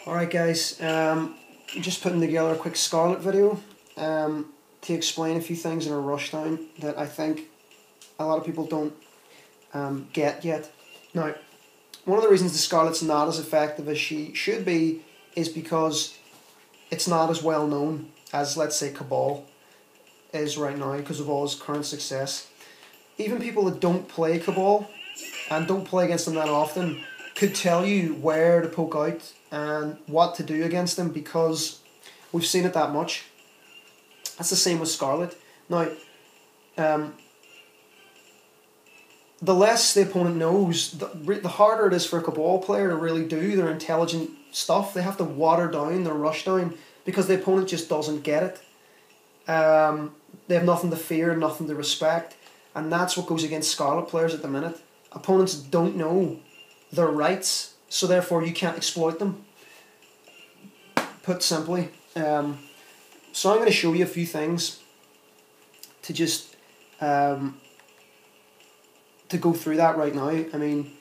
Alright guys, just putting together a quick Skarlet video to explain a few things in a rushdown that I think a lot of people don't get yet. Now, one of the reasons the Skarlet's not as effective as she should be is because it's not as well known as, let's say, Cabal is right now because of all his current success. Even people that don't play Cabal and don't play against them that often could tell you where to poke out and what to do against them because we've seen it that much. That's the same with Skarlet. Now, the less the opponent knows, the harder it is for a Cabal player to really do their intelligent stuff. They have to water down their rushdown because the opponent just doesn't get it. They have nothing to fear, nothing to respect, and that's what goes against Skarlet players at the minute. Opponents don't know their rights, so therefore you can't exploit them. Put simply. So I'm going to show you a few things to just to go through that right now. I mean,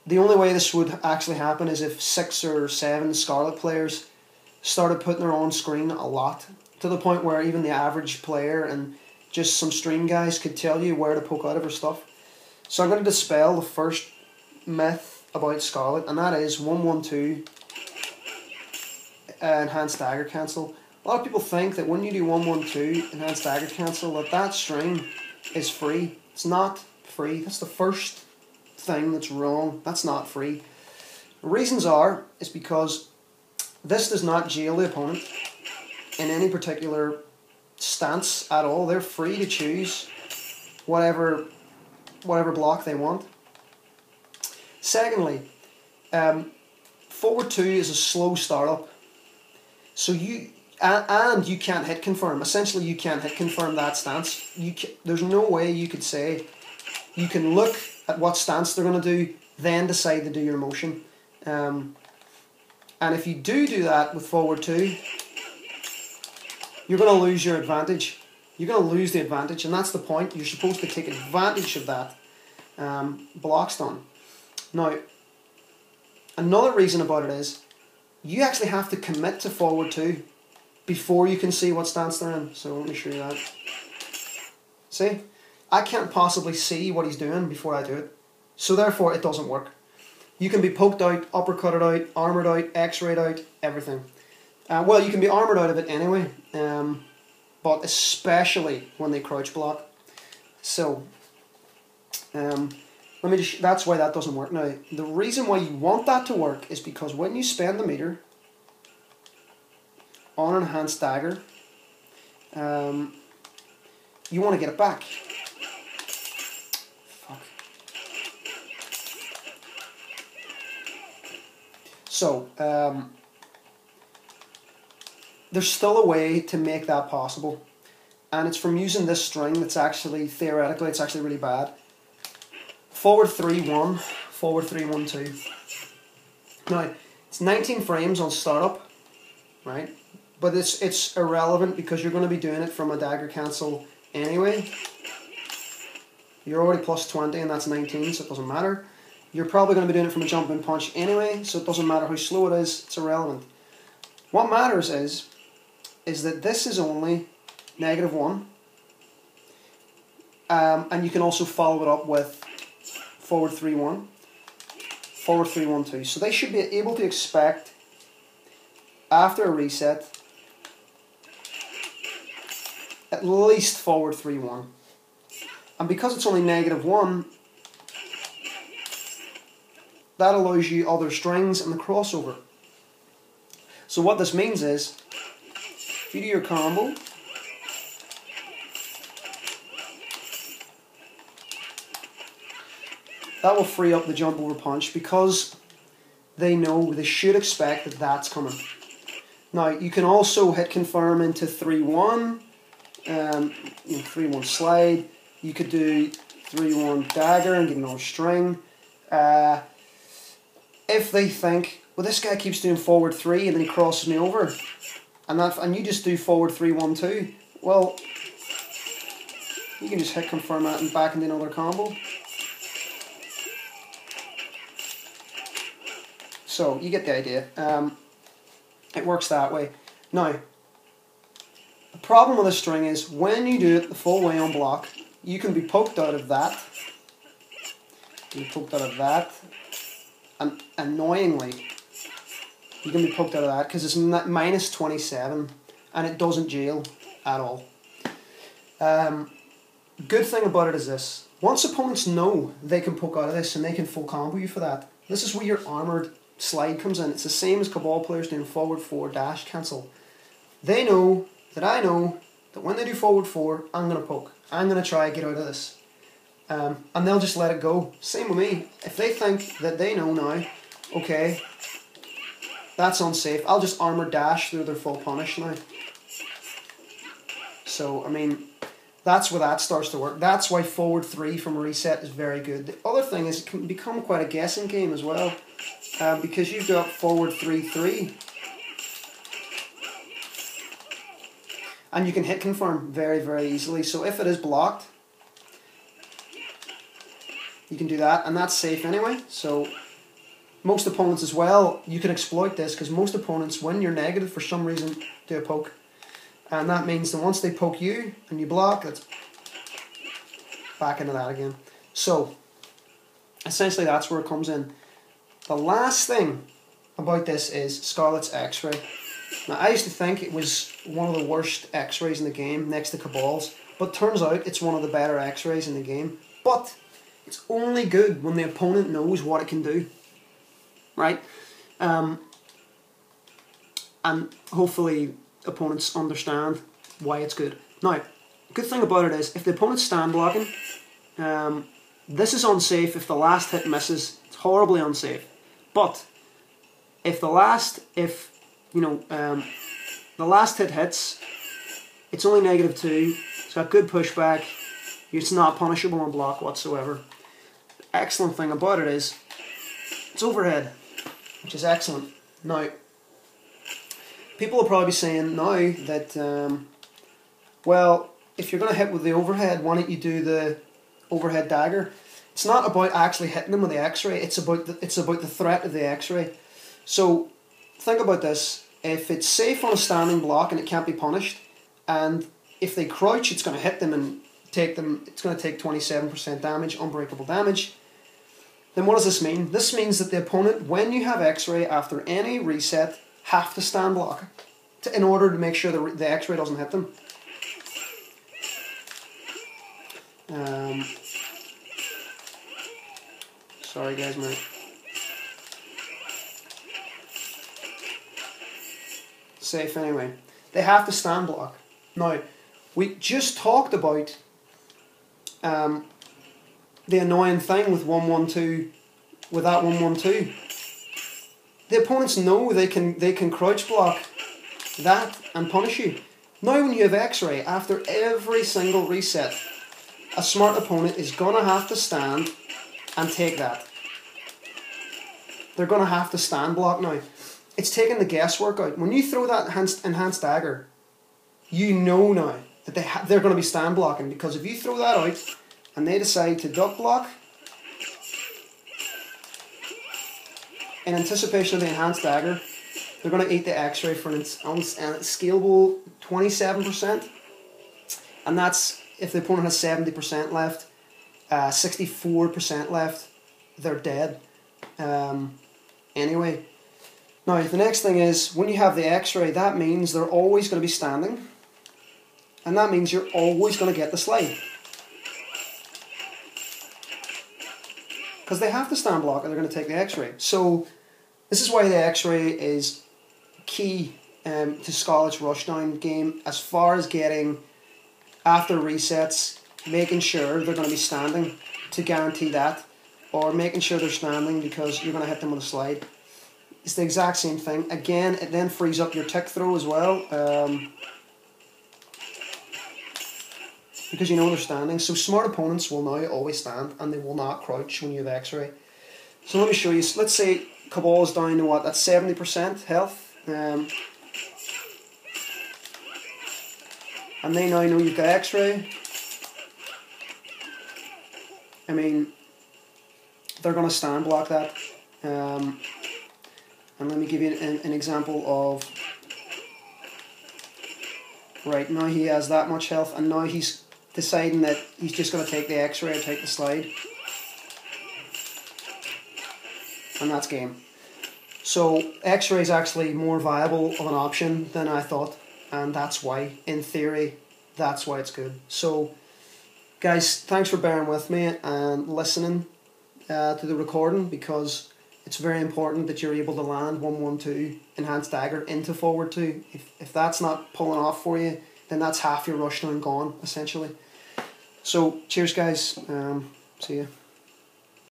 the only way this would actually happen is if 6 or 7 Skarlet players started putting her on screen a lot, to the point where even the average player and just some stream guys could tell you where to poke out of her stuff. So I'm going to dispel the first myth about Skarlet, and that is 1-1-2 enhanced dagger cancel. A lot of people think that when you do 1-1-2 enhanced dagger cancel that string is free. It's not free. That's the first thing that's wrong. That's not free. The reasons is because this does not jail the opponent in any particular stance at all. They're free to choose whatever block they want. Secondly, forward 2 is a slow startup, so you can't hit confirm. Essentially, you can't hit confirm that stance. There's no way you could say you can look at what stance they're going to do, then decide to do your motion. And if you do that with forward 2, you're going to lose your advantage. You're going to lose the advantage, and that's the point. You're supposed to take advantage of that block stun. Now, another reason about it is you actually have to commit to forward 2 before you can see what stance they're in. So let me show you that. See? I can't possibly see what he's doing before I do it. So therefore it doesn't work. You can be poked out, uppercutted out, armoured out, x-rayed out, everything. Well, you can be armoured out of it anyway, but especially when they crouch block. So, that's why that doesn't work. Now, the reason why you want that to work is because when you spend the meter on an enhanced dagger, you want to get it back. Fuck. So, there's still a way to make that possible, and it's from using this string that's actually, theoretically, it's actually really bad. Forward 3-1, forward 3-1-2. Now, it's 19 frames on startup, right? But it's irrelevant because you're going to be doing it from a dagger cancel anyway. You're already plus 20 and that's 19, so it doesn't matter. You're probably going to be doing it from a jumping punch anyway, so it doesn't matter how slow it is, it's irrelevant. What matters is that this is only -1, and you can also follow it up with forward 3-1, forward 3-1-2. So they should be able to expect, after a reset, at least forward 3-1. And because it's only -1, that allows you other strings and the crossover. So what this means is, if you do your combo, that will free up the jump over punch because they know they should expect that that's coming. Now, you can also hit confirm into 3-1, 3-1 slide. You could do 3-1 dagger and get another string. If they think, well, this guy keeps doing forward 3 and then he crosses me over, and you just do forward 3-1-2, well, you can just hit confirm that and back into another combo. So you get the idea. It works that way. Now, the problem with a string is when you do it the full way on block, you can be poked out of that. You can be poked out of that. And annoyingly, you can be poked out of that because it's minus 27 and it doesn't jail at all. Good thing about it is this. Once opponents know they can poke out of this and they can full combo you for that, this is where your armoured slide comes in. It's the same as Cabal players doing forward 4 dash cancel. They know that I know that when they do forward 4, I'm going to poke. I'm going to try and get out of this. And they'll just let it go. Same with me. If they think that they know now, okay, that's unsafe, I'll just armor dash through their full punish now. So, I mean, that's where that starts to work. That's why forward 3 from reset is very good. The other thing is it can become quite a guessing game as well. Because you've got forward 3-3. And you can hit confirm very, very easily. So if it is blocked, you can do that, and that's safe anyway. So most opponents as well, you can exploit this because most opponents, when you're negative for some reason, do a poke. And that means that once they poke you and you block, it's back into that again. So essentially that's where it comes in. The last thing about this is Skarlet's X-Ray. Now I used to think it was one of the worst X-Rays in the game next to Cabal's, but turns out it's one of the better X-Rays in the game. But it's only good when the opponent knows what it can do, right? And hopefully opponents understand why it's good. Now, good thing about it is if the opponent's stand blocking, this is unsafe if the last hit misses. It's horribly unsafe. But if the last hit hits, it's only -2. It's got good pushback. It's not punishable on block whatsoever. The excellent thing about it is it's overhead, which is excellent. Now, people will probably be saying now that, well, if you're going to hit with the overhead, why don't you do the overhead dagger? It's not about actually hitting them with the X-ray. It's about the threat of the X-ray. So think about this. If it's safe on a standing block and it can't be punished, and if they crouch, it's going to hit them and take them. It's going to take 27% damage, unbreakable damage. Then what does this mean? This means that the opponent, when you have X-ray after any reset, have to stand block in order to make sure the X-ray doesn't hit them. Sorry guys, mate. Safe anyway. They have to stand block. Now, we just talked about the annoying thing with 1-1-2, with that 1-1-2. The opponents know they can crouch block that and punish you. Now when you have X-ray, after every single reset, a smart opponent is going to have to stand and take that. They're going to have to stand block now. It's taking the guesswork out. When you throw that enhanced dagger, you know now that they're going to be stand blocking, because if you throw that out and they decide to duck block in anticipation of the enhanced dagger, they're going to eat the X-ray for an scalable 27%, and that's if the opponent has 70% left, 64% left, they're dead. Anyway, now the next thing is, when you have the X-ray, that means they're always going to be standing, and that means you're always going to get the slide. Because they have to stand block and they're going to take the X-ray. So this is why the X-ray is key to Skarlet's rushdown game, as far as getting, after resets, making sure they're going to be standing to guarantee that, or making sure they're standing because you're going to hit them with a slide. It's the exact same thing. Again, it then frees up your tick throw as well, because you know they're standing. So smart opponents will now always stand and they will not crouch when you have X-ray. So let me show you. Let's say Cabal is down to what? That's 70% health. And they now know you've got X-ray. I mean, they're going to stand block that. And let me give you an example of Right, now he has that much health, and now he's deciding that he's just going to take the X-ray or take the slide. And that's game. So X-ray is actually more viable of an option than I thought, and that's why, in theory, that's why it's good. So, guys, thanks for bearing with me and listening to the recording, because it's very important that you're able to land 1-1-2 enhanced dagger into forward 2. If that's not pulling off for you, then that's half your rush down gone, essentially. So, cheers, guys. See you.